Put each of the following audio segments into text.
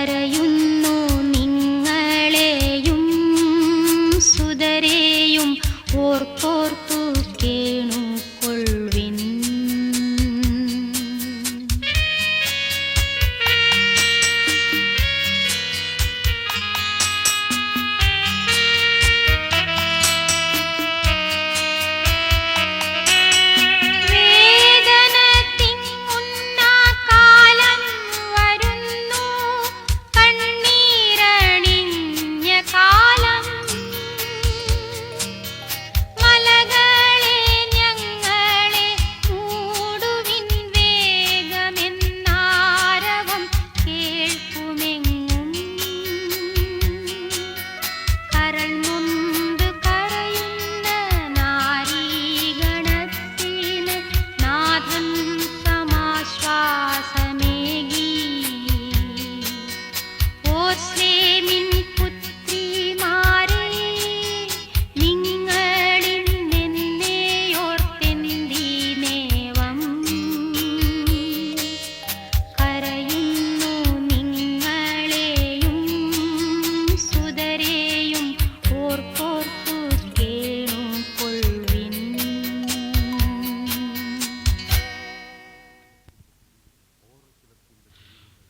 കരയുന്നു നിങ്ങളെയും സുതരെയും ഓർത്തോർത്തു കേണുകൊള്ളുവിൻ.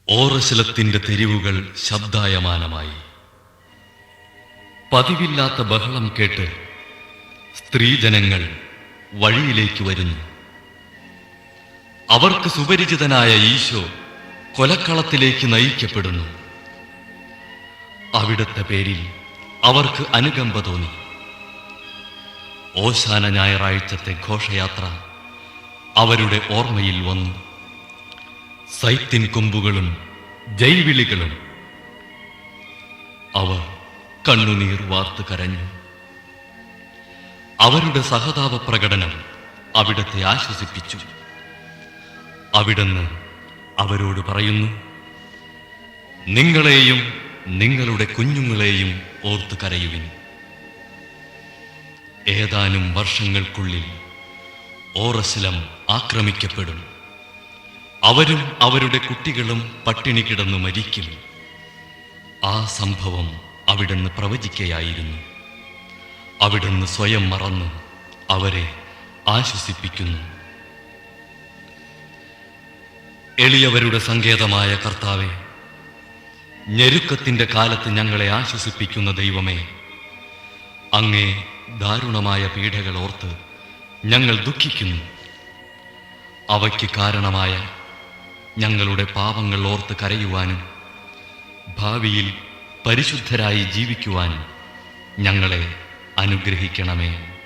ഓറശലത്തിന്റെ തെരുവുകൾ ശബ്ദായമാനമായി. പതിവില്ലാത്ത ബഹളം കേട്ട് സ്ത്രീജനങ്ങൾ വഴിയിലേക്ക് വരുന്നു. അവർക്ക് സുപരിചിതനായ ഈശോ കൊലക്കളത്തിലേക്ക് നയിക്കപ്പെടുന്നു. അവിടുത്തെ പേരിൽ അവർക്ക് അനുകമ്പ തോന്നി. ഓശാന ഞായറാഴ്ചത്തെ ഘോഷയാത്ര അവരുടെ ഓർമ്മയിൽ വന്നു. സൈത്തിൻ കൊമ്പുകളും ജൈവിളികളും. അവർ കണ്ണുനീർ വാർത്ത് കരഞ്ഞു. അവരുടെ സഹതാപ പ്രകടനം അവിടത്തെ ആശ്വസിപ്പിച്ചു. അവിടുന്ന് അവരോട് പറയുന്നു, നിങ്ങളെയും നിങ്ങളുടെ കുഞ്ഞുങ്ങളെയും ഓർത്ത് കരയുവിൻ. ഏതാനും വർഷങ്ങൾക്കുള്ളിൽ ഓറശലം ആക്രമിക്കപ്പെടും. അവരും അവരുടെ കുട്ടികളും പട്ടിണി കിടന്നു മരിക്കും. ആ സംഭവം അവിടുന്ന് പ്രവചിക്കുകയായിരുന്നു. അവിടുന്ന് സ്വയം മറന്ന് അവരെ ആശ്വസിപ്പിക്കുന്നു. എളിയവരുടെ സങ്കേതമായ കർത്താവേ, ഞെരുക്കത്തിന്റെ കാലത്ത് ഞങ്ങളെ ആശ്വസിപ്പിക്കുന്ന ദൈവമേ, അങ്ങേ ദാരുണമായ പീഡകൾ ഓർത്ത് ഞങ്ങൾ ദുഃഖിക്കുന്നു. അവയ്ക്ക് കാരണമായ ഞങ്ങളുടെ പാപങ്ങൾ ഓർത്ത് കരയുവാനും ഭാവിയിൽ പരിശുദ്ധരായി ജീവിക്കുവാനും ഞങ്ങളെ അനുഗ്രഹിക്കണമേ.